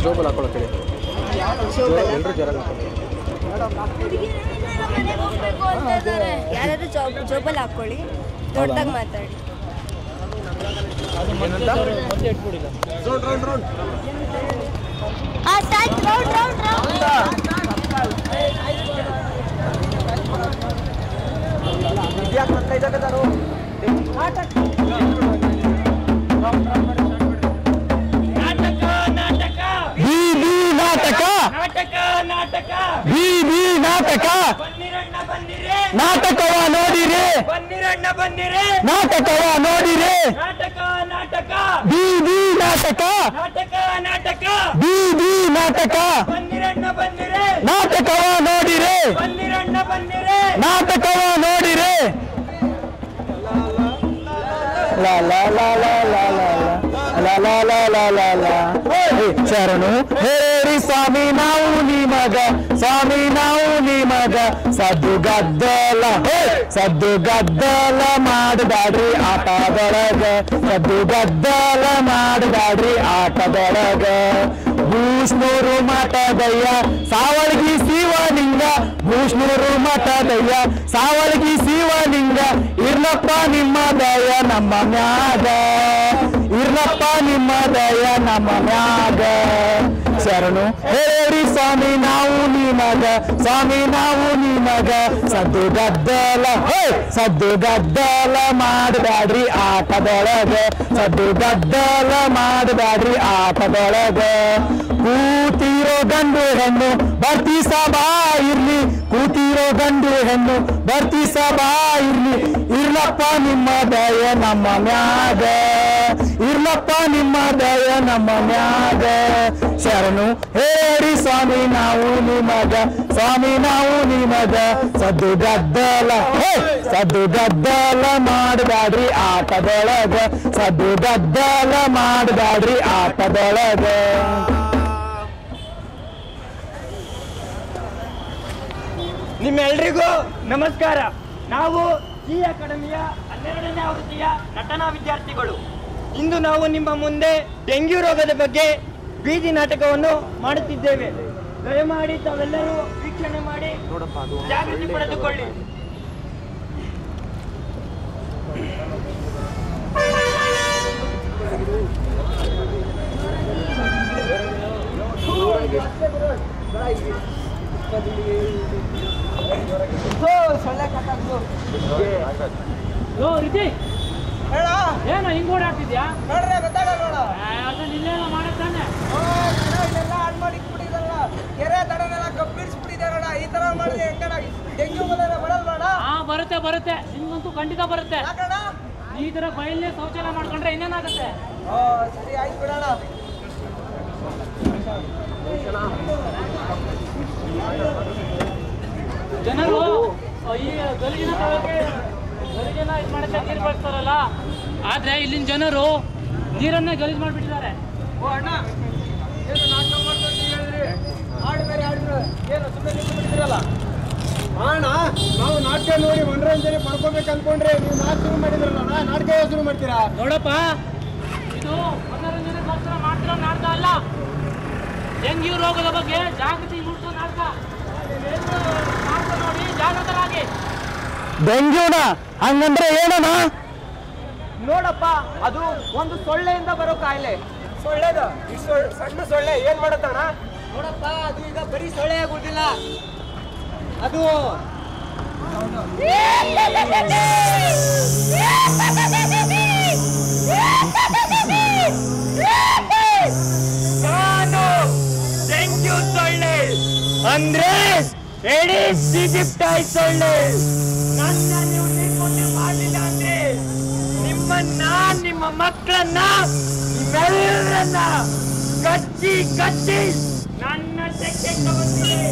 ಜೋಬಲ್ ಹಾಕೊಳ್ಳೋಕೆ ಎಲ್ಲರೂ ಜ್ವರ ಯಾರಾದ್ರೂ ಜೋಬಲ್ ಹಾಕೊಳ್ಳಿ, ದೊಡ್ಡದಾಗಿ ಮಾತಾಡಿ. ನಾಟಕವ ನೋಡಿರಿ, ನಾಟಕವ ನೋಡಿರಿ, ಬೀದಿ ನಾಟಕ, ಬೀದಿ ನಾಟಕ, ನಾಟಕವ ನೋಡಿರಿ, ನಾಟಕವ ನೋಡಿರಿ. ಲಾ ಲಾ ಲಾ ಲಾ ಲಾ ಲಾ ಲಾ ಲಾ ಲಾ ಲಾ ಲಾ ಲಾ. ಶರಣು ಹೇರಿ ಸ್ವಾಮಿ ನಾವು ನಿಮಗ, ಸ್ವಾಮಿ ನಾವು ನಿಮಗ ಸದ್ದು ಗದ್ದಲ, ಸದ್ದು ಗದ್ದಲ ಮಾಡಬೇಡ್ರಿ ಆಟದೊಳಗ, ಸದ್ದು ಗದ್ದಲ ಮಾಡಬೇಡ್ರಿ ಆಟದೊಳಗ. ಭೂಷ್ಣೂರು ಮಠದಯ್ಯ ಸಾವಳಗಿ ಶಿವಲಿಂಗ, ಭೂಷ್ಣೂರು ಮಠದಯ್ಯ ಸಾವಳಗಿ ಶಿವಲಿಂಗ, ಇರ್ಲಪ್ಪ ನಿಮ್ಮ ದಯ ನಮ್ಮ ಮ್ಯಾಗ, ಇರ್ಲಪ್ಪ ನಿಮ್ಮ ದಯ ನಮ್ಮ ಮ್ಯಾಗ. ಶರಣು ಹೇಳಿ ಸ್ವಾಮಿ ನಾವು ನಿಮಗ, ಸ್ವಾಮಿ ನಾವು ನಿಮಗ ಸದ್ದು ಗದ್ದಲ, ಸದ್ದು ಗದ್ದಲ ಮಾಡಬೇಡ್ರಿ ಆಟದೊಳಗ, ಸದ್ದು ಗದ್ದಲ ಮಾಡಬೇಡ್ರಿ ಆಟದೊಳಗ. ಕೂತಿರೋ ಗಂಡು ಹೆಣ್ಣು ಬರ್ತಿ ಸಭಾ ಇರ್ಲಿ, ಕೂತಿರೋ ಗಂಡು ಹೆಣ್ಣು ಬರ್ತಿ ಸಭಾ ಇರ್ಲಿ, ಇರ್ಲಪ್ಪ ನಿಮ್ಮ ದಯ ನಮ್ಮ ಮ್ಯಾಗ, ಇರ್ಲಪ್ಪ ನಿಮ್ಮ ದಯ ನಮ್ಮ ಮ್ಯಾಗ. ಶರಣು ಹೇಳಿ ಸ್ವಾಮಿ ನಾವು ನಿಮಗ, ಸ್ವಾಮಿ ನಾವು ನಿಮಗ ಸದ್ದು ಗದ್ದಲ, ಸದ್ದು ಗದ್ದಲ ಮಾಡಬೇಡ್ರಿ ಆಟದೊಳಗ, ಸದ್ದು ಗದ್ದಲ ಮಾಡಬೇಡ್ರಿ ಆಟದೊಳಗ. ನಿಮ್ಮೆಲ್ರಿಗೂ ನಮಸ್ಕಾರ. ನಾವು ಈ ಅಕಾಡೆಮಿಯ 12ನೇ ಆವೃತ್ತಿಯ ನಟನಾ ವಿದ್ಯಾರ್ಥಿಗಳು. ಇಂದು ನಾವು ನಿಮ್ಮ ಮುಂದೆ ಡೆಂಗ್ಯೂ ರೋಗದ ಬಗ್ಗೆ ಬೀದಿ ನಾಟಕವನ್ನು ಮಾಡುತ್ತಿದ್ದೇವೆ. ದಯಮಾಡಿ ತಾವೆಲ್ಲರೂ ವೀಕ್ಷಣೆ ಮಾಡಿ ಜಾಗೃತಿ ಪಡೆದುಕೊಳ್ಳಿ. ಏನು ಹಿಂಗ್ ಓಡಾಡ್ತಿದ್ಯಾ? ನೋಡ್ರೆ ಗೊತ್ತಾಗಲ್ಲ ನೋಡ. ಇಲ್ಲೆಲ್ಲ ಮಾಡತ್ತಾನೆ ಎಲ್ಲ ಹಾಳು ಮಾಡಿಕ್ಬಿಟ್ಟಿದಾರಣ, ಕೆರೆ ದಡನೆಲ್ಲ ಕಬ್ಬಿಡಿಸ್ಬಿಟ್ಟಿದಾರಣ. ಈ ತರ ಮಾಡಿದ್ರೆ ಹೆಂಗಣ ಡೆಂಗ್ಯೂ ಮಲೇರಿಯಾ ಬರಲ್ವಣ? ಹಾ ಬರುತ್ತೆ ಬರುತ್ತೆ, ನಿಮ್ಗಂತೂ ಖಂಡಿತ ಬರುತ್ತೆ. ಯಾಕಣ ಈ ತರ ಬಯಲೇ ಶೌಚಾಲಯ ಮಾಡ್ಕೊಂಡ್ರೆ ಇನ್ನೇನಾಗುತ್ತೆ? ಸರಿ ಆಯ್ತು ಬಿಡೋಣ. ಈ ಗಲಿಜಿನ ತಗೊಳಕ್ಕೆ ಗಲಿಜೆಲ್ಲ ಇದು ಮಾಡಕ್ಕೆ ನೀರು ಬಳಸ್ತಾರಲ್ಲ, ಆದ್ರೆ ಇಲ್ಲಿನ ಜನರು ನೀರನ್ನೇ ಗಲೀಜು ಮಾಡಿಬಿಟ್ಟಿದ್ದಾರೆ. ಓ ಅಣ್ಣ, ಏನು ನಾಟಕ ಮಾಡ್ಕೊಂಡು ಹೇಳಿದ್ರಿ? ಹಾಡು ಬೇರೆ ಹಾಡಿದ್ರು, ಏನು ಸುಮ್ಮನೆ ನಿಂತ್ಬಿಟ್ಟಿದ್ರಲ್ಲ? ಅಣ್ಣ, ನಾವು ನಾಟಕ ನೋಡಿ ಮನೋರಂಜನೆ ಪಡ್ಕೋಬೇಕು ಅನ್ಕೊಂಡ್ರೆ ನೀವು ನಾಟಕ ಶುರು ಮಾಡಿದ್ರಲ್ಲ, ನಾಟಕ ಶುರು ಮಾಡ್ತೀರಾ? ನೋಡಪ್ಪ, ಇದು ಮನೋರಂಜನೆಗೋಸ್ಕರ ಮಾಡ್ತಿರೋ ನಾಟಕ ಅಲ್ಲ, ಡೆಂಗ್ಯೂ ರೋಗದ ಬಗ್ಗೆ ಜಾಗೃತಿ ಮೂಡಿಸೋ ನಾಟಕ. ನಾಟಕ ನೋಡಿ ಜಾಗೃತರಾಗಿ. ಡೆಂಗ್ಯೂನ ಹಂಗಂದ್ರೆ ಏನಣ್ಣ? ನೋಡಪ್ಪ, ಅದು ಒಂದು ಸೊಳ್ಳೆಯಿಂದ ಬರೋ ಕಾಯಿಲೆ. ಸೊಳ್ಳೆದು ಈ ಸಣ್ಣ ಸೊಳ್ಳೆ ಏನ್ ಮಾಡತ್ತಣ್ಣ? ನೋಡಪ್ಪ, ಅದು ಈಗ ಬರೀ ಸೊಳ್ಳೆ ಆಗುದಿಲ್ಲ, ಅದು ಡೆಂಗ್ಯೂ ಸೊಳ್ಳೆ ಅಂದ್ರೆ ಏಡಿಸ್ ಈಜಿಪ್ಟೈಡ್ ಸೊಳ್ಳೆ. ನನ್ನ ನೀವು ನಿರ್ಮೂಲನೆ ಮಾಡಲಿಲ್ಲ ಅಂದ್ರೆ ನಿಮ್ಮನ್ನ, ನಿಮ್ಮ ಮಕ್ಕಳನ್ನ, ನಿಮ್ಮೆಲ್ಲರನ್ನ ಕಚ್ಚಿ ಕಚ್ಚಿ ನನ್ನ ತೆಕ್ಕೆ ತಗೊಳ್ತೀನಿ.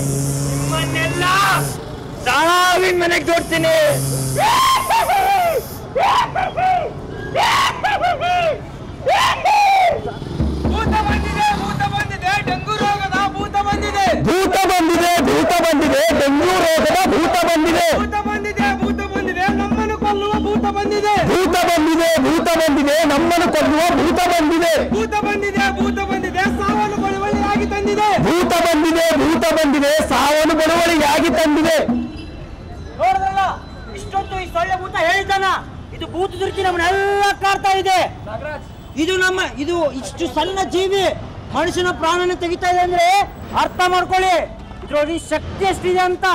ನಿಮ್ಮನ್ನೆಲ್ಲ ಸಾವಿನ ಮನೆಗೆ ತೋರ್ತೀನಿ. ಭೂತ ಬಂದಿದೆ, ಭೂತ ಬಂದಿದೆ, ಡೆಂಗು ರೋಗದ ಭೂತ ಬಂದಿದೆ. ಭೂತ ಬಂದಿದೆ, ಭೂತ ಬಂದಿದೆ, ಡೆಂಗ್ಯೂ ರೋಗದ ಭೂತ ಬಂದಿದೆ. ಭೂತ ಬಂದಿದೆ, ಭೂತ ಬಂದಿದೆ, ನಮ್ಮನ್ನು ಕೊಲ್ಲುವ ಭೂತ ಬಂದಿದೆ. ಭೂತ ಬಂದಿದೆ, ಭೂತ ಬಂದಿದೆ, ನಮ್ಮನ್ನು ಕೊಲ್ಲುವ ಭೂತ ಬಂದಿದೆ. ಭೂತ ಬಂದಿದೆ, ಭೂತ ಬಂದಿದೆ, ಸಾವನ್ನು ಬಳುವಳಿಯಾಗಿ ತಂದಿದೆ. ಭೂತ ಬಂದಿದೆ, ಭೂತ ಬಂದಿದೆ, ಸಾವನ್ನು ಬಳುವಳಿಯಾಗಿ ತಂದಿದೆ. ನೋಡಿದ್ರಲ್ಲ, ಇಷ್ಟೊತ್ತು ಈ ಸೊಳ್ಳೆ ಭೂತ ಹೇಳ್ತಾನ, ಇದು ಭೂತ ದೃಷ್ಟಿ ನಮ್ಮನ್ನೆಲ್ಲ ಕಾಡ್ತಾ ಇದೆ. ಇದು ಇಷ್ಟು ಸಣ್ಣ ಜೀವಿ ಮನುಷ್ಯನ ಪ್ರಾಣನ ತೆಗಿತಾ ಇದೆ ಅಂದ್ರೆ ಅರ್ಥ ಮಾಡ್ಕೊಳ್ಳಿ ಇದ್ರೊಳಗೆ ಶಕ್ತಿ ಎಷ್ಟಿದೆ ಅಂತ.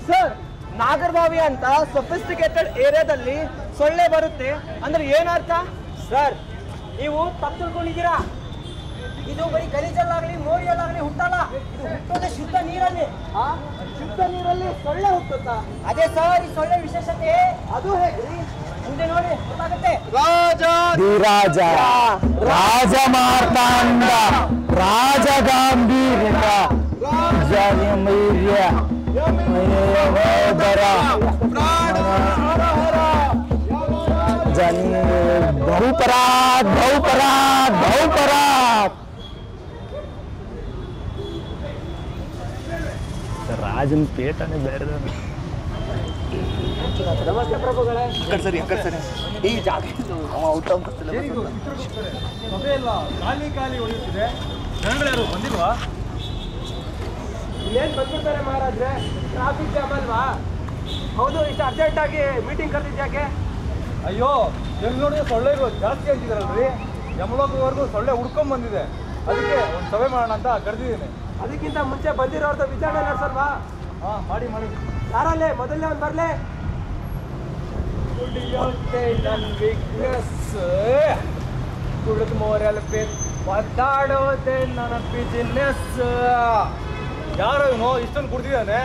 ಸರ್, ನಾಗರಬಾವಿ ಅಂತ ಸೊಫಿಸ್ಟಿಕೇಟೆಡ್ ಏರಿಯಾದಲ್ಲಿ ಸೊಳ್ಳೆ ಬರುತ್ತೆ ಅಂದ್ರೆ ಏನರ್ಥ? ಸರ್, ನೀವು ತಪ್ಪು ತಿಳ್ಕೊಂಡಿದ್ದೀರಾ. ಇದು ಬರೀ ಗಲೀಜಲ್ಲಾಗಲಿ ಮೋರಿಯಲ್ಲಾಗಲಿ ಹುಟ್ಟಲ್ಲ, ಇದು ಹುಟ್ಟೋದೇ ಶುದ್ಧ ನೀರಲ್ಲಿ. ಶುದ್ಧ ನೀರಲ್ಲಿ ಸೊಳ್ಳೆ ಹುಟ್ಟುತ್ತಾ? ಅದೇ ಸರ್ ಈ ಸೊಳ್ಳೆ ವಿಶೇಷತೆ. ಅದು ಹೇಗ್ರಿ? ಮುಂದೆ ನೋಡಿ ಗೊತ್ತಾಗುತ್ತೆ. ಧಿರಾಜ, ರಾಜ ಮಾರ್ತಾಂಡ, ರಾಜ ಗಾಂಭೀರ್ಯ, ಜಯಮೀರ್ಯ, ಮಯೋದರ, ಜನಿ ಬಹುಪರಾತ್, ಬಹುಪರಾತ್, ಬಹುಪರಾತ್. ರಾಜನ್ ಪೇಟನೆ ಬೇರೆ. ನಮಸ್ತೆ ಪ್ರಭುಗಳೇ. ಸರಿ ಈ ಜಾಗ ಸಭೆಯೆಲ್ಲ ಖಾಲಿ ಖಾಲಿ ಉಳಿಯುತ್ತಿದೆ, ಜನಗಳ್ಯಾರು ಬಂದಿಲ್ವಾ? ಏನ್ ಬಂದ್ಬಿಡ್ತಾರೆ ಮಹಾರಾಜ್ರೆ? ಟ್ರಾಫಿಕ್ ಜಾಮ್ ಅಲ್ವಾ? ಹೌದು, ಇಷ್ಟು ಅರ್ಜೆಂಟ್ ಆಗಿ ಮೀಟಿಂಗ್ ಕರೆದಿದ್ಯಾಕೆ? ಅಯ್ಯೋ, ಬೆಂಗಳೂರಿಗೆ ಸೊಳ್ಳೆಗಳು ಜಾಸ್ತಿ ಅಂತಿದಾರಲ್ರಿ, ಯಮಲೋಕವರೆಗೂ ಸೊಳ್ಳೆ ಹುಡ್ಕೊಂಡ್ ಬಂದಿದೆ, ಅದಕ್ಕೆ ಒಂದು ಸಭೆ ಮಾಡೋಣ ಅಂತ ಕರೆದಿದ್ದೀನಿ. ಅದಕ್ಕಿಂತ ಮುಂಚೆ ಬಂದಿರೋರ್ದು ವಿಚಾರಣೆ ನಡೆಸಲ್ವಾ? ಹಾಂ, ಮಾಡಿ ಮಾಡಿ. ಯಾರಲ್ಲೇ ಮೊದಲನೇ ಒಂದು ಬರಲೇ? ಕುಡಿಯೋಕೆ ನನ್ನ ವೀಕ್ನೆಸ್, ಕುಡಿದು ಮೋರಲ್ ಪೇನ್, ಒದ್ದಾಡೋದೆ ನನ್ನ ಬಿಸಿನೆಸ್. ಯಾರೋ ಇವನು ಇಷ್ಟೊಂದು ಕುಡ್ದಿದ್ದಾನೆ?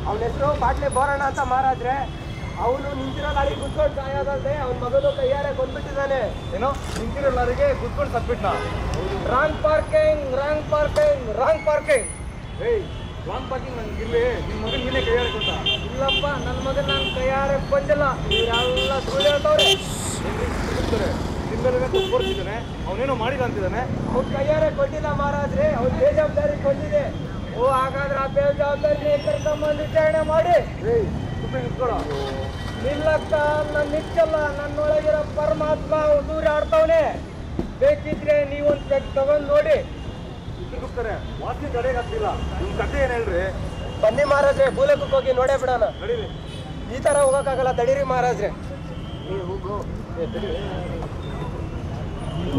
ಅವನ ಹೆಸರು ಬಾಟ್ಲೆ ಬೋರಣ್ಣ ಅಂತ ಮಹಾರಾಜ್ರೆ. ಅವನು ನಿಂತಿರೋ ಗಾಡಿ ಕುತ್ಕೊಂಡು ಸಾಯೋದಲ್ಲದೆ ಅವನ ಮಗನು ಕೈಯಾರೆ ಬಂದ್ಬಿಟ್ಟಿದ್ದಾನೆ. ಏನೋ ನಿಂತಿರೋ ಲಾರಿಗೆ ಕುತ್ಕೊಂಡು ಸತ್ಬಿಟ್ನಾ? Wrong parking, wrong parking, wrong parking. ಏಯ್, ರಾಂಗ್ ಪಾರ್ಕಿಂಗ್ ನಂಗೆ ಇರ್ಲಿ, ನಿಮ್ಮ ಮಗನ ನೀನೇ ಕೈಯಾರೆ ಕೊಟ್ಟ? ಇಲ್ಲಪ್ಪ, ನನ್ನ ಮಗನ ನಾನು ಕೈಯಾರೆ ಬಂದಿಲ್ಲ, ಇವರೆಲ್ಲ ಸುಳ್ಳು ಹೇಳ್ತವ್ರೆ. ನಿಮ್ಮೆಲ್ಲ ತೋರಿಸಿದ್ದಾನೆ, ಅವನೇನೋ ಮಾಡಿದ ಅಂತಿದ್ದಾನೆ. ಅವ್ನ ಕೈಯಾರೆ ಕೊಟ್ಟಿಲ್ಲ ಮಹಾರಾಜ್ರೆ, ಅವ್ನ ಬೇಜವಾಬ್ದಾರಿ ಕೊಟ್ಟಿದೆ. ಓ, ಹಾಗಾದ್ರೆ ಆ ಬೇಜವಾಬ್ದಾರಿ ಕರ್ಕೊಂಬಂದು ವಿಚಾರಣೆ ಮಾಡಿ. ಏಯ್, ಸುಮ್ಮನೆ ನಿಂತ್ಕೊಳ್ಳೋ. ನಿಲ್ಲಕ್ಕ ನಾನು ನಿಕ್ಕಲ್ಲ, ನನ್ನೊಳಗಿರೋ ಪರಮಾತ್ಮ ದೂರ ಆಡ್ತವನೆ. ಬೇಕಿದ್ರೆ ನೀವೊಂದು ಪೆಗ್ ತಗೊಂಡು ನೋಡಿ. ಸಿಗುತ್ತಾರೆ, ವಾಸನೆ ತಡೆಗಾಗ್ತಿಲ್ಲ. ನಿಮ್ಮ ಕಥೆ ಏನು ಹೇಳ್ರಿ? ಬನ್ನಿ ಮಹಾರಾಜ್ರೆ, ಭೂಲೋಕಕ್ಕೆ ಹೋಗಿ ನೋಡೇ ಬಿಡೋಣ. ನಡೀರಿ. ಈ ಥರ ಹೋಗೋಕ್ಕಾಗಲ್ಲ, ತಡೀರಿ ಮಹಾರಾಜ್ರೆ.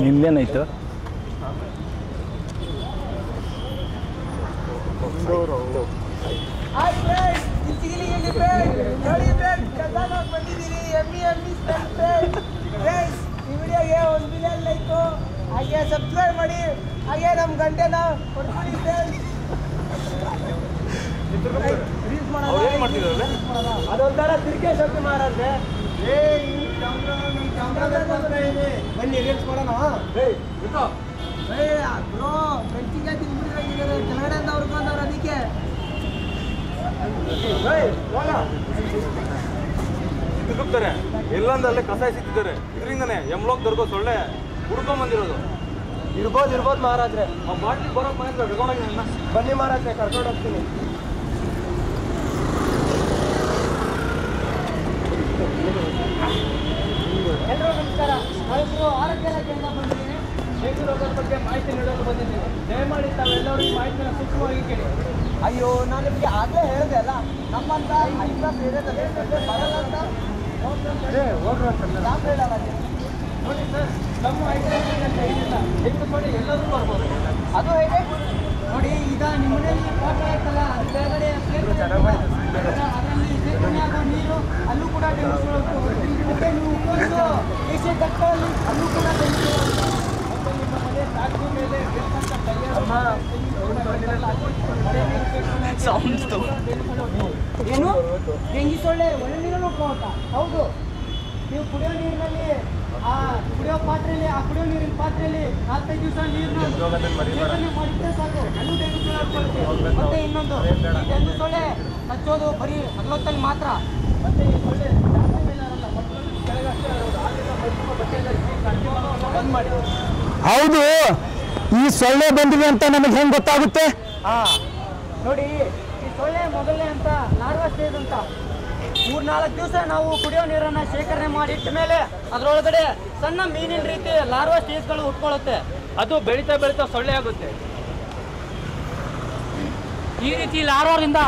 ನಿಮ್ದೇನಾಯ್ತು? ಬಂದಿದ್ದೀರಿ, ಎಮ್ಮಿ ಈ ವಿಡಿಯೋಗೆ 1 ಮಿಲಿಯನ್ ಲೈಕು, ಹಾಗೆ ಸಬ್ಸ್ಕ್ರೈಬ್ ಮಾಡಿ, ಹಾಗೆ ನಮ್ಮ ಗಂಟೆನ ಕೊಡ್ಬಿಡಿ ಫ್ರೆಂಡ್ಸ್. ಅವ್ರೇನು ಮಾಡ್ತಿದ್ದಾರೆ? ಅದೊಂಥರ ತಿರ್ಕೆ ಶಕ್ತಿ ಮಹಾರಾಜ್ರೆ. ಬನ್ನಿ ರೀಲ್ಸ್ ಮಾಡೋಣ. ಬ್ರೋ, ಬೆಂಚಿಗೆ ತಿನ್ಬಿಟ್ಟಿದ್ದಾರೆ, ಕೆಳಗಡೆಯಿಂದ ಹುಡ್ಕೊಂಡವ್ರು ಅದಕ್ಕೆ. ತಿರುಗ್ತಾರೆ, ಎಲ್ಲಂದಲ್ಲೇ ಕಸ ಎಸಿತಿದ್ದಾರೆ. ಇದರಿಂದನೇ ಯಮಲೋಕದವರೆಗೂ ಸೊಳ್ಳೆ ಹುಡ್ಕೊಂಬಂದಿರೋದು. ಇರ್ಬೋದು ಮಹಾರಾಜ್ರೆ. ಆ ಬಾಟ್ಲಿ ಬರೋಕ್ ಮನೆ ತಗೊಂಡೋಗಿ ನನ್ನ ಬನ್ನಿ ಮಹಾರಾಜ್ರೆ, ಕರ್ಕೊಂಡು ಹೋಗ್ತೀನಿ. ಎಲ್ಲರೂ ನಮಸ್ಕಾರ. ನಾವಿಬ್ಬರು ಆರೋಗ್ಯ ಇಲಾಖೆಯಿಂದ ಬಂದಿದ್ದೀನಿ. ಡೆಂಗ್ಯೂ ರೋಗದ ಬಗ್ಗೆ ಮಾಹಿತಿ ನೀಡಲು ಬಂದಿದ್ದೀನಿ. ದಯಮಾಡಿ ತಾವೆಲ್ಲರೂ ಈ ಮಾಹಿತಿನ ಸೂಕ್ಷ್ಮವಾಗಿ ಕೇಳಿ. ಅಯ್ಯೋ, ನಾನು ನಿಮಗೆ ಆಗಲೇ ಹೇಳಿದೆ ಅಲ್ಲ, ನಮ್ಮಂತ ಐಕ್ಲಾಸ್ ಏರಿಯಾದಲ್ಲಿ ಬರಲ್ಲ ಅಂತ. ಯಾಕೆ ಹೇಳಲ್ಲ ನೀವು? ನೋಡಿ ಸರ್, ನಮ್ಮ ಐಕ್ಲಾಸ್ ಅಂತ ಏನಿಲ್ಲ, ತೆಗೆದುಕೊಂಡು ಎಲ್ಲರೂ ಬರ್ಬೋದು. ಅದು ಹೇಗೆ? ನೋಡಿ, ಈಗ ನಿಮ್ಮ ಮನೆಯಲ್ಲಿ ಪಾಠ ಆಯ್ತಲ್ಲ, ಅದು ಕೆಳಗಡೆ ಅದರಲ್ಲಿ ಸೇರ್ಪಡೆ ಆಗೋ ನೀರು ಅಲ್ಲೂ ಕೂಡ ಡೆಂಗ್ಯೂ ಮತ್ತೆ ನೀವು ಉಪಯೋಗಿಸೋ ಏಷ್ಯಾ ಕಟ್ಟಲ್ಲಿ ಅಲ್ಲೂ ಕೂಡ ಡೆಂಗ್ಯೂ ಮತ್ತೆ ನಿಮ್ಮ ಮನೆ ಸಾಕು ಮೇಲೆ ಬೇಕಂತ ಏನು ಡೆಂಗಿ ಸೊಳ್ಳೆ ಒಳ್ಳೆ ನೀರನ್ನು ಉಟ್ಕೋತ. ಹೌದು, ನೀವು ಕುಡಿಯೋ ನೀರಿನಲ್ಲಿ ಆ ಕುಡಿಯೋ ನೀರಿನ ಪಾತ್ರೆಯಲ್ಲಿ 4-5 ದಿವಸ ನೀರನ್ನ ಶೇಖರಣೆ ಮಾಡಿದ್ರೆ ಸಾಕು, ಅಲ್ಲೂ ಡೆಂಗು ಸೊಳ್ಳೆ ಉಟ್ಕೊಳ್ಳುತ್ತೆ. ಮತ್ತೆ ಇನ್ನೊಂದು, ಈ ಡೆಂಗು ಸೊಳ್ಳೆ ಹಚ್ಚೋದು ಬರೀ ಹಗಲೊತ್ತಲ್ಲಿ ಮಾತ್ರ. ಮತ್ತೆ ಈ ಸೊಳ್ಳೆ ಜಾಸ್ತಿ ಮೇಲೆ ಅಲ್ಲ, ಮಕ್ಕಳು ಕೆಳಗಷ್ಟೇ ಇರೋದು. ಆದ್ದರಿಂದ ಮೈಸೂರು ಬಟ್ಟೆಯಲ್ಲಿ ಬಂದ್ ಮಾಡಿ. ಹೌದು, ಈ ಸೊಳ್ಳೆ ಬಂದಿದೆ ಅಂತ ನಮಗೆ ಹೆಂಗೆ ಗೊತ್ತಾಗುತ್ತೆ? ನೋಡಿ, ಈ ಸೊಳ್ಳೆ ಮೊದಲನೇ ಅಂತ ಲಾರ್ವಾ ಸ್ಟೇಜ್ ಅಂತ 3-4 ದಿವಸ ನಾವು ಕುಡಿಯೋ ನೀರನ್ನ ಶೇಖರಣೆ ಮಾಡಿ ಇಟ್ಟ ಮೇಲೆ ಅದರೊಳಗಡೆ ಸಣ್ಣ ಮೀನಿನ ರೀತಿ ಲಾರ್ವಾ ಸ್ಟೇಜ್ಗಳು ಹುಟ್ಕೊಳ್ಳುತ್ತೆ. ಅದು ಬೆಳೀತಾ ಬೆಳೀತಾ ಸೊಳ್ಳೆ ಆಗುತ್ತೆ. ಈ ರೀತಿ ಲಾರ್ವಾದಿಂದ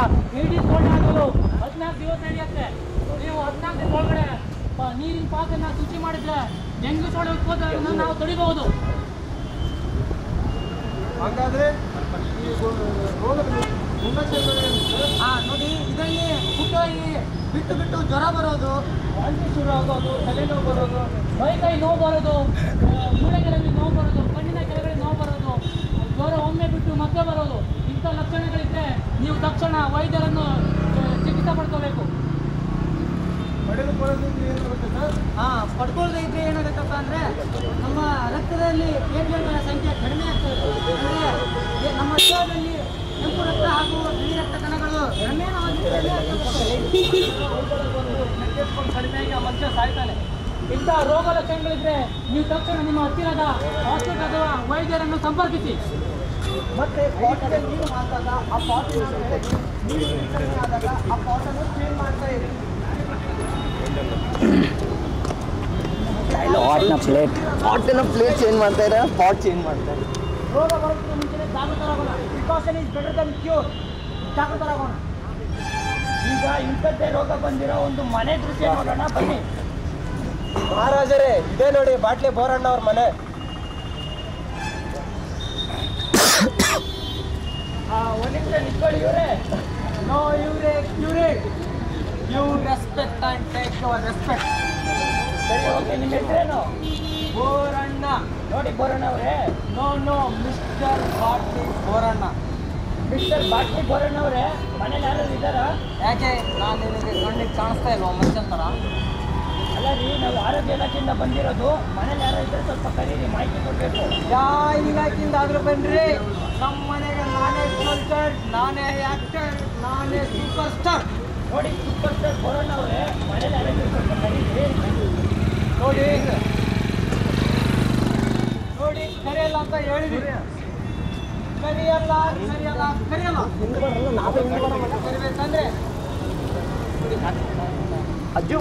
ಇಡೀ ಸೊಳ್ಳೆ ಆಗಲು 14 ದಿವಸ ನಡೆಯುತ್ತೆ. ನೀವು 14 ದಿನ ಒಳಗಡೆ ನೀರಿನ ಪಾತ್ರನ ಶುಚಿ ಮಾಡಿದ್ರೆ ಡೆಂಗ್ಯೂ ಸೊಳ್ಳೆ ಉತ್ಪೋದನೆಯನ್ನು ನಾವು ತಡಿಬಹುದು. ಹಾಗಾದ್ರೆ ಈ ರೋಗದ ಮುನ್ನೆಚ್ಚರಿಕೆ ನೋಡಿ, ಇದರಲ್ಲಿ ಹುಟ್ಟೋಗಿ ಬಿಟ್ಟು ಜ್ವರ ಬರೋದು, ವಾಂತಿ ಶುರು ಆಗೋದು, ತಲೆನೋವು ಬರೋದು, ಮೈಕೈ ನೋವು ಬರೋದು, ಮೂಳೆಗಳಲ್ಲಿ ನೋವು ಬರೋದು, ಕಣ್ಣಿನ ಕೆಳಗಡೆ ನೋವು ಬರೋದು, ಜ್ವರ ಒಮ್ಮೆ ಬಿಟ್ಟು ಮತ್ತೆ ಬರೋದು, ಇಂಥ ಲಕ್ಷಣಗಳಿದ್ರೆ ನೀವು ತಕ್ಷಣ ವೈದ್ಯರನ್ನು ಚಿಕಿತ್ಸೆ ಪಡ್ಕೋಬೇಕು. ಪಡ್ಕೊಳ್ಳದೆ ಇದ್ರೆ ಏನಾಗುತ್ತಪ್ಪ ಅಂದ್ರೆ ನಮ್ಮ ರಕ್ತದಲ್ಲಿ ಪ್ಲೇಟ್ಲೆಟ್ಗಳ ಸಂಖ್ಯೆ ಕಡಿಮೆ ಆಗ್ತದೆ. ಅಂದ್ರೆ ನಮ್ಮ ದೇಹದಲ್ಲಿ ಕೆಂಪು ರಕ್ತ ಹಾಗೂ ಬಿಳಿ ರಕ್ತ ಕಣಗಳು ಕ್ರಮೇಣವಾಗಿ ಕಡಿಮೆಯಾಗಿ ಆ ಮನುಷ್ಯ ಸಾಯ್ತಾನೆ. ಇಂಥ ರೋಗ ಲಕ್ಷಣಗಳಿದ್ರೆ ನೀವು ತಕ್ಷಣ ನಿಮ್ಮ ಹತ್ತಿರದ ಹಾಸ್ಪಿಟಲ್ ಅಥವಾ ವೈದ್ಯರನ್ನು ಸಂಪರ್ಕಿಸಿ. ಮತ್ತೆ ಪಾಟಿಗೆ ನೀರು ಹಾಕಿದಾಗ ಆ ಪಾಟಿನ ನೀರು ವಿತರಣೆ ಆದಾಗ ಆ ಪಾಟನ್ನು ಕ್ಲೀನ್ ಮಾಡ್ತಾ ಇರಿ. ಪಾಟಿನ ಪ್ಲೇಟ್ ಚೇಂಜ್ ಮಾಡ್ತಾ ಇದ್ದಾರೆ, ಪಾಟ್ ಚೇಂಜ್ ಮಾಡ್ತಾ ಇದ್ದಾರೆ. ರೋಗ ಬರೋದಕ್ಕೆ ಮುಂಚೆ ಜಾಗೃತರಾಗೋಣ. Precaution is better than cure. ಜಾಗೃತರಾಗೋಣ. ಈಗ ಇಂಥದ್ದೇ ರೋಗ ಬಂದಿರೋ ಒಂದು ಮನೆ ದೃಶ್ಯ ನೋಡೋಣ, ಬನ್ನಿ. ಮಹಾರಾಜರೇ, ಇದೇ ನೋಡಿ ಬಾಟ್ಲಿ ಬೋರಣ್ಣ ಅವ್ರ ಮನೆ. ಒಂದು ನಿಮಿಷ ನಿಂತ್ಕೊಳ್ಳಿ ಇವರೇ. ನೋ ಇವರೇ you respect and take your respect. ಸರಿ, ಓಕೆ. ನಿಮ್ಮ ಹೆಸರೇನು? ಬೋರಣ್ಣ. ನೋಡಿ ಬೋರಣ್ಣ ಅವರೇ, ನೋ ಮಿಸ್ಟರ್ ಬಾಟ್ಲಿ ಬೋರಣ್ಣ. ಮಿಸ್ಟರ್ ಬಾಟ್ಲಿ ಬೋರಣ್ಣ ಅವರೇ, ಮನೇಲಿ ಯಾರು ಇದ್ದಾರಾ? ಯಾಕೆ ನಾನು ನಿನಗೆ ಕಣ್ಣಿಗೆ ಕಾಣಿಸ್ತಾ ಇಲ್ವಾ ಮನುಷ್ಯನ ಥರ? ಅಲ್ಲ ರೀ, ನಾವು ಆರೋಗ್ಯ ಇಲಾಖೆಯಿಂದ ಬಂದಿರೋದು. ಮನೇಲಿ ಯಾರು ಇದ್ದರೆ ಸ್ವಲ್ಪ ಕರೀರಿ, ಮಾಹಿತಿ ಕೊಡಬೇಕು. ಯಾವ ಇಲಾಖೆಯಿಂದ ಆದರೂ ಬನ್ನಿರಿ, ನಮ್ಮ ಮನೆಗೆ ನಾನೇ ಸ್ಪಾನ್ಸರ್, ನಾನೇ ಆ್ಯಕ್ಟರ್, ನಾನೇ ಸೂಪರ್ ಸ್ಟಾರ್. ನೋಡಿ ಸೂಪರ್ ಸ್ಟಾರ್ ಬೋರಣ್ಣ ಅವರೇ, ಮನೇಲಿ ಯಾರು ಇದ್ದರೆ ಸ್ವಲ್ಪ ಕರೀರಿ. ನೋಡಿ ಕರೆಯಲ್ಲ ಅಂತ ಹೇಳಿದ್ರಿ. ಕರಿಯಲ್ಲ ಕರಿಬೇಕಂದ್ರೆ ಅಜ್ಜು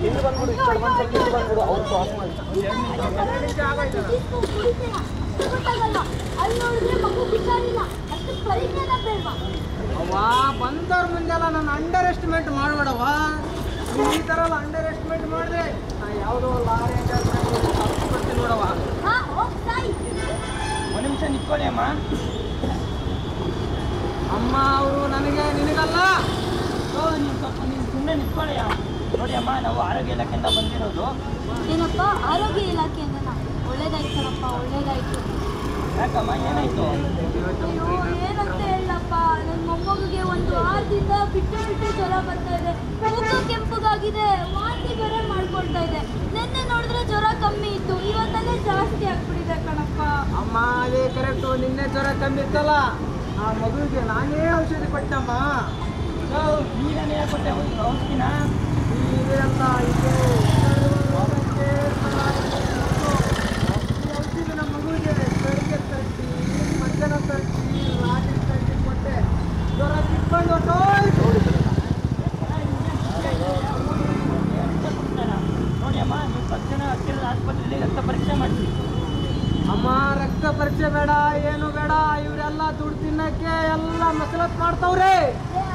ಇಲ್ಲಿ ಬಂದ್ಬಿಡು, ಈ ಕಡೆ ಮನುಷ್ಯಕ್ಕೆ ಇಲ್ಲಿ ಬಂದ್ಬಿಡು, ಅವ್ರು ಕ್ರಾಸ್ ಮಾಡಿ. ಬಂದವ್ರ ಮುಂದೆಲ್ಲ ನಾನು ಅಂಡರ್ ಎಸ್ಟಿಮೇಟ್ ಮಾಡಬೇಡವಾ. ಈ ಥರ ಎಲ್ಲ ಅಂಡರ್ ಎಸ್ಟಿಮೇಟ್ ಮಾಡಿದ್ರೆ ಯಾವುದೋ ಲಾರಿ ಬರ್ತೀನಿ ನೋಡವ. ಒಂದು ನಿಮಿಷ ನಿಂತ್ಕೊಳ್ಳಿ ಅಮ್ಮ. ಅಮ್ಮ ಅವರು ನನಗೆ ನಿನಗಲ್ಲ. ನೀವು ಸ್ವಲ್ಪ ನೀವು ಸುಮ್ಮನೆ ನಿಂತ್ಕೊಳ್ಳಿ. ನೋಡಿ ಅಮ್ಮ, ನಾವು ಆರೋಗ್ಯ ಇಲಾಖೆಯಿಂದ ಬಂದಿರೋದು. ಏನಪ್ಪ ಆರೋಗ್ಯ ಇಲಾಖೆಯಿಂದ? ಒಳ್ಳೇದಾಯ್ತನಪ್ಪ, ಒಳ್ಳೇದಾಯ್ತು. ಯಾಕಮ್ಮ, ಏನಾಯ್ತು? ಅಯ್ಯೋ, ಏನಂತ ಹೇಳಪ್ಪ, ನನ್ನ ಮೊಮ್ಮಗುಗೆ 1 ವಾರದಿಂದ ಬಿಟ್ಟು ಜ್ವರ ಬರ್ತಾ ಇದೆ, ಮೂಗು ಕೆಂಪುಗಾಗಿದೆ, ವಾಂತಿ ಬೇರೆ ಮಾಡ್ಕೊಳ್ತಾ ಇದೆ. ನಿನ್ನೆ ನೋಡಿದ್ರೆ ಜ್ವರ ಕಮ್ಮಿ ಇತ್ತು, ಇವತ್ತಲ್ಲೇ ಜಾಸ್ತಿ ಆಗ್ಬಿಟ್ಟಿದೆ ಕಣಪ್ಪ. ಅಮ್ಮ ಅದೇ ಕರೆಕ್ಟು, ನಿನ್ನೆ ಜ್ವರ ಕಮ್ಮಿ ಇತ್ತಲ್ಲ, ಆ ಮಗುವಿಗೆ ನಾನೇ ಔಷಧಿ ಕೊಟ್ಟಮ್ಮ. ನೀನೇ ಕೊಟ್ಟೆ ಔಷಧಿನ ಇದೆಲ್ಲ ಇದೆ ರೋಗಕ್ಕೆ ಔಷಧಿ ನಮ್ಮ ಮಗುವಿಗೆ ಬೆಳಿಗ್ಗೆ ತಟ್ಟಿ ಮಧ್ಯಾಹ್ನ ತಟ್ಟಿ ರಾತ್ರಿ ತಟ್ಟಿ ಕೊಟ್ಟೆ ಜ್ವರ ಕಿತ್ಕೊಂಡು ಹೊಟ್ಟೋಯ್ತು. ನೋಡಿ ಅಮ್ಮ, ನೀವು ತಕ್ಷಣ ಹತ್ತಿರದ ಆಸ್ಪತ್ರೆಯಲ್ಲಿ ರಕ್ತ ಪರೀಕ್ಷೆ ಮಾಡಿಸಿ. ಅಮ್ಮ ರಕ್ತ ಪರೀಕ್ಷೆ ಬೇಡ, ಏನು ಬೇಡ, ಇವರೆಲ್ಲ ದುಡ್ಡು ತಿನ್ನಕ್ಕೆ ಎಲ್ಲ ಮಸಲತ್ ಮಾಡ್ತಾವ್ರೆ.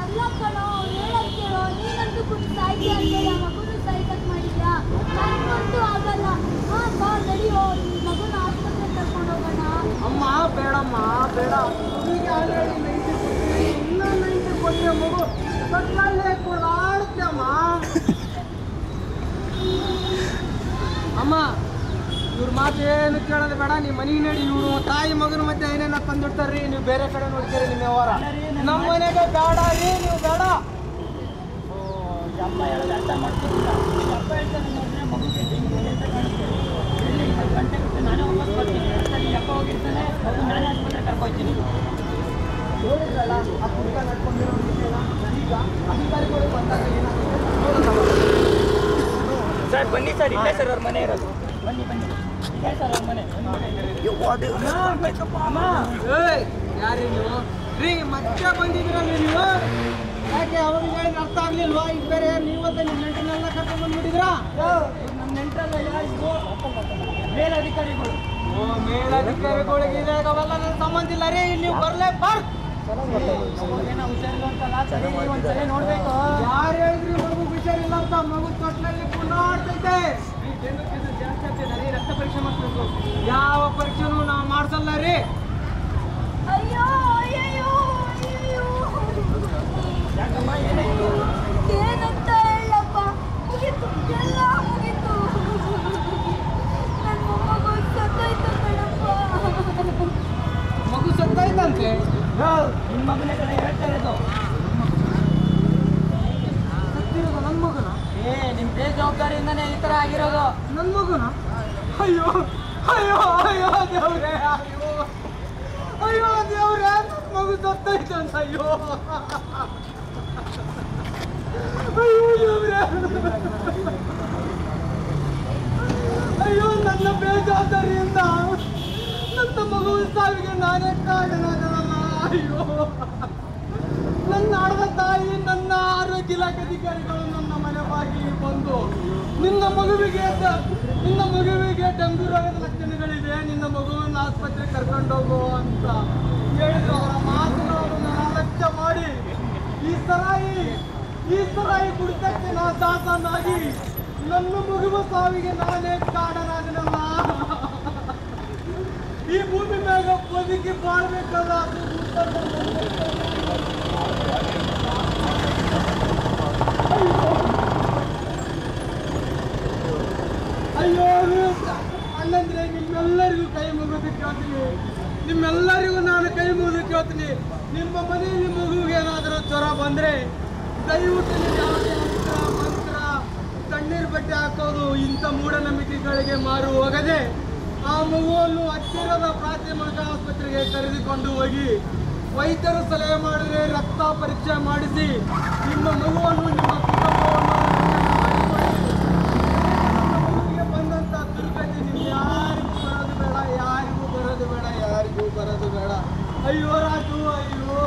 ಅಲ್ಲ ಕಣೋ, ಹೇಳಕ್ ಕೇಳೋ, ನೀನಂತೂ ಕುಂತು ಸಾಯ್ತೀಯ ಅಂತೇಳಿ ಆ ಮಗುನು ಸಾಯ್ತಕ್ ಮಾಡಿದ್ಯಾ? ನನ್ಗಂತೂ ಆಗಲ್ಲ. ಹಾ ಬಾ ನಡಿಯೋ, ಈ ಮಗುನ ಆಸ್ಪತ್ರೆಗೆ ಕರ್ಕೊಂಡು ಹೋಗೋಣ. ಅಮ್ಮ ಬೇಡಮ್ಮ ಬೇಡ, ಮಗುವಿಗೆ ಆಲ್ರೆಡಿ 90 ಕೊಡ್ತೀವಿ, ಇನ್ನೂ 90 ಕೊಟ್ಟರೆ ಮಗು ಕಟ್ಲಲ್ಲೇ ಕೊಡಾಡುತ್ತೆ ಅಮ್ಮ. ಅಮ್ಮ ಇವ್ರ ಮಾತು ಏನು ಕೇಳೋದು ಬೇಡ, ನೀವು ಮನೆಗೆ ನಡಿ. ಇವರು ತಾಯಿ ಮಗನ ಮಧ್ಯೆ ಏನೇನ ತಂದಿಡ್ತಾರ್ರಿ, ನೀವು ಬೇರೆ ಕಡೆ ನೋಡ್ತೀರಿ ನಿಮ್ಮ ವ್ಯವಹಾರ. ನಮ್ಮ ಮನೆಗೆ ಬೇಡ ರೀ, ನೀವು ಬೇಡ. ಅಮ್ಮ ಹೇಳೋದು ಅರ್ಥ ಮಾಡ್ತಿಲ್ಲ. ಅಪ್ಪ ಹೇಳ್ತಾನೆ ನೋಡಿದ್ರೆ ಮಗುಗೆ ಡೆಂಗ್ಯೂ ಅಂತ ಕಾಣುತ್ತೆ. ಇಲ್ಲಿ 2 ಗಂಟೆ ಬಿಟ್ಟು ನಾನೇ ವಾಪಸ್ ಬರ್ತೀನಿ. ಅಷ್ಟರಲ್ಲಿ ಅಪ್ಪ ಹೋಗಿರ್ತಾನೆ, ಮಗು ನಾನೇ ಆಸ್ಪತ್ರೆ ಕರ್ಕೊಯ್ತೀನಿ. ನೋಡಿದ್ರಲ್ಲ ಆ ಕುಡ್ಕ ನಡ್ಕೊಂಡಿರೋ ವಿಷಯನ ಈಗ ಅಧಿಕಾರಿಗಳು ಬಂದಾಗ ಏನಾಗುತ್ತೆ ಸರ್ ಬನ್ನಿ ಸರ್, ಇಲ್ಲೇ ಸರ್ ಅವ್ರ ಮನೆ ಇರೋದು. ಬನ್ನಿ ಬನ್ನಿ, ಇಲ್ಲೇ ಸರ್ ಅವ್ರ ಮನೆ. ಅಮ್ಮ ಯಾರೀ ನೀವು ರೀ? ಮತ್ತೆ ಬಂದಿದ್ರಲ್ರಿ ನೀವು? ಯಾಕೆ ಅವ್ರಿಗೆ ಹೇಳಿದ್ರೆ ಅರ್ಥ ಆಗ್ಲಿಲ್ವಾ? ಈಗ ಬೇರೆ ನೀವತ್ತ ನಿಮ್ಮ ನೆಂಟನ್ನೆಲ್ಲ ಕರ್ಕೊಂಡು ಬಂದ್ಬಿಟ್ಟಿದ್ರಾ? ನಮ್ಮ ನೆಂಟರಲ್ಲ ಯಾರಿಗೂ ಮೇಲಧಿಕಾರಿಗಳು. ಓ ಮೇಲಧಿಕಾರಿಗಳಿಗೆ ಇದಾಗ ಅವೆಲ್ಲ ನನ್ನ ಸಂಬಂಧ ಇಲ್ಲ ರೀ. ಇಲ್ಲಿ ನೀವು ಬರ್ಲೇ ಬರ್. ಏನೋ ಹುಷಾರಿಲ್ಲ ಅಂತಲ್ಲ, ಸರಿ ಒಂದ್ಸಲ ನೋಡ್ಬೇಕು. ಯಾರು ಹೇಳಿದ್ರಿ ಮಗು ಹುಷಾರಿಲ್ಲ ಅಂತ? ಮಗು ತೊಟ್ಲಲ್ಲಿ ಕುಳ್ಳಾಡ್ತೈತೆ. ಜಾಸ್ತಿ ಆಗ್ತಿದೆ ರೀ, ರಕ್ತ ಪರೀಕ್ಷೆ ಮಾಡಿಸ್ಬೇಕು. ಯಾವ ಪರೀಕ್ಷೆನೂ ನಾವು ಮಾಡ್ಸಲ್ಲ ರೀ. ಅಯ್ಯೋ ಅಯ್ಯಯ್ಯೋ ಅಯ್ಯಯ್ಯೋ, ಯಾಕಮ್ಮ ಏನಾಯ್ತು? ಏನಂತ ಹೇಳಪ್ಪ, ಮುಗೀತು, ಎಲ್ಲ ಮುಗೀತು. ನನ್ನ ಮೊಮ್ಮಗು ಸತ್ತೋಯ್ತು ಕಣಪ್ಪ. ಮಗು ಸತ್ತಾಯ್ತಂತೆ. ನಿಮ್ಮ ಮಗನ ಕಡೆ ಹೇಳ್ತಾ ಇರೋದು. ಸತ್ತಿರೋದು ನನ್ನ ಮಗನ? ನಿಮ್ಮ ಬೇಜವಾಬ್ದಾರಿಯಿಂದನೇ ಈ ಥರ ಆಗಿರೋದು. ನನ್ನ ಮಗನ? ಅಯ್ಯೋ ಅಯ್ಯೋ ಅಯ್ಯೋ ದೇವ್ರೆ, ಅಯ್ಯೋ ಅಯ್ಯೋ ದೇವ್ರೆ, ನನ್ನ ಮಗು ಸತ್ತೈತಂತ. ಅಯ್ಯೋ ಅಯ್ಯೋ ದೇವ್ರೆ, ಅಯ್ಯೋ ನನ್ನ ಬೇಜವಾಬ್ದಾರಿಯಿಂದ ನನ್ನ ಮಗುವಿನ ಸಾವಿಗೆ ನಾನೇ ಕಾರಣನಾದನಲ್ಲ. ಅಯ್ಯೋ ನನ್ನ ಆಡದ ತಾಯಿ, ನನ್ನ ಆರೋಗ್ಯ ಇಲಾಖೆ ಅಧಿಕಾರಿಗಳು ನನ್ನ ಮನೆ ಬಾಗಿಲಿಗೆ ಬಂದು ನಿನ್ನ ಮಗುವಿಗೆ ಡೆಂಗ್ಯೂ ರೋಗದ ಲಕ್ಷಣಗಳಿದೆ, ನಿನ್ನ ಮಗುವಿನ ಆಸ್ಪತ್ರೆಗೆ ಕರ್ಕೊಂಡೋಗು ಅಂತ ಹೇಳಿದ್ರು. ಅವರ ಮಾತುಗಳನ್ನು ಅಲಕ್ಷ್ಯ ಮಾಡಿ ಈ ಸರಾಯಿ ಕುಡಿತಕ್ಕೆ ನಾ ದಾಸನಾಗಿ ನನ್ನ ಮಗುವ ಸಾವಿಗೆ ನಾನೇ ಕಾರಣನಾದನಲ್ಲ. ಈ ಭೂಮಿ ಮ್ಯಾಗ ಬದುಕಿ ಬಾಳ್ಬೇಕಲ್ಲ, ಅಯ್ಯೋ ಅಣ್ಣಂದ್ರೆ ನಿಮ್ಮೆಲ್ಲರಿಗೂ ಕೈ ಮುಗಿದು ಕೇಳ್ತೀನಿ. ನಿಮ್ಮೆಲ್ಲರಿಗೂ ನಾನು ಕೈ ಮುಗಿದು ಕೇಳ್ತೀನಿ. ನಿಮ್ಮ ಮನೆಯಲ್ಲಿ ಮಗುವಿಗೆ ಏನಾದರೂ ಜ್ವರ ಬಂದರೆ ದಯವಿಟ್ಟು ಯಾವುದೇ ಮಂತ್ರ ತಣ್ಣೀರು ಬಟ್ಟೆ ಹಾಕೋದು ಇಂಥ ಮೂಢನಂಬಿಕೆಗಳಿಗೆ ಮಾರು ಹೋಗದೆ ಆ ಮಗುವನ್ನು ಹತ್ತಿರದ ಪ್ರಾಥಮಿಕ ಆಸ್ಪತ್ರೆಗೆ ಕರೆದುಕೊಂಡು ಹೋಗಿ ವೈದ್ಯರು ಸಲಹೆ ಮಾಡಿದರೆ ರಕ್ತ ಪರೀಕ್ಷೆ ಮಾಡಿಸಿ ನಿಮ್ಮ ಮಗುವನ್ನು ನಿಮ್ಮ ಕುಟುಂಬವನ್ನು ಬಂದಂಥ ದುರ್ಗತಿ ನೀವು ಯಾರಿಗೂ ಬರೋದು ಬೇಡ. ಅಯ್ಯೋ ರಾಜು, ಅಯ್ಯೋ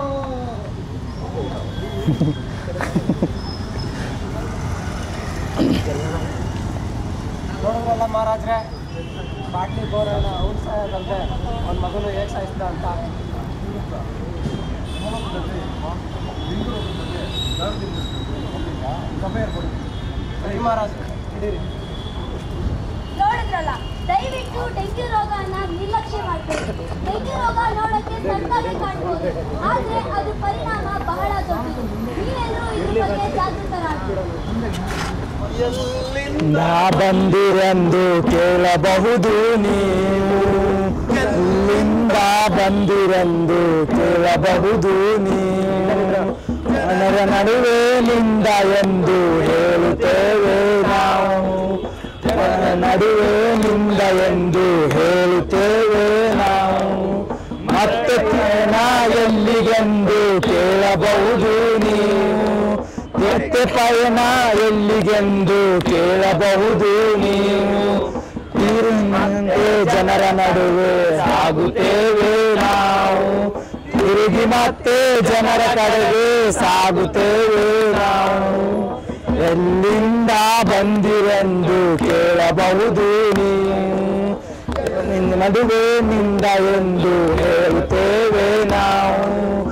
ನೋಡೋದಲ್ಲ ಮಹಾರಾಜ್ರೆ, ಬಾಟ್ಲಿ ಬೋರನ್ನ ಅವ್ನು ಸಾಯೋದಂತೆ ಅವ್ನ ಮಗನು ಹೇಗೆ ಸಾಯಿಸ್ದ ಅಂತ. ಸರಿ ಮಹಾರಾಜ್, ಹಿಡೀರಿ. ನೋಡಿದ್ರಲ್ಲ, ದಯವಿಟ್ಟು ಡೆಂಗ್ಯೂ ರೋಗನ ನಿರ್ಲಕ್ಷ್ಯ ಮಾಡಬೇಕು. ಡೆಂಗ್ಯೂ ರೋಗ ನೋಡಕ್ಕೆ ಸಣ್ಣದಾಗಿ ಕಾಣ್ಬೋದು, ಆದ್ರೆ ಅದು ಪರಿಣಾಮ ಬಹಳ ದೊಡ್ಡದು. ನೀವೆಲ್ಲರೂ ಇದ್ರ ಬಗ್ಗೆ ಜಾಗೃತರಾಗಬೇಕು. ನಾ ಬಂದಿರೆಂದು ಕೇಳಬಹುದು ನೀವು, ಎಲ್ಲಿಂದ ಬಂದಿರೆಂದು ಕೇಳಬಹುದು ನೀವು. ಜನರ ನಡುವೆ ನಿಂದ ಎಂದು ಹೇಳುತ್ತೇವೆ ನಾವು, ಜನರ ನಡುವೆ ನಿಂದ ಎಂದು ಹೇಳುತ್ತೇವೆ ನಾವು. ಮತ್ತೆ ನಾ ಎಲ್ಲಿಗೆಂದು ಕೇಳಬಹುದು ನೀವು. ಮತ್ತೆ ಪಯಣ ಎಲ್ಲಿಗೆಂದು ಕೇಳಬಹುದು ನೀವು. ತಿರುಗಿ ಜನರ ನಡುವೆ ಸಾಗುತ್ತೇವೆ ನಾವು, ತಿರುಗಿ ಮತ್ತೆ ಜನರ ಕಡೆಗೆ ಸಾಗುತ್ತೇವೆ ನಾವು. ಎಲ್ಲಿಂದ ಬಂದಿರೆಂದು ಕೇಳಬಹುದು ನೀವು, ನಡುವೆ ನಿಂದ ಎಂದು ಹೇಳುತ್ತೇವೆ ನಾವು.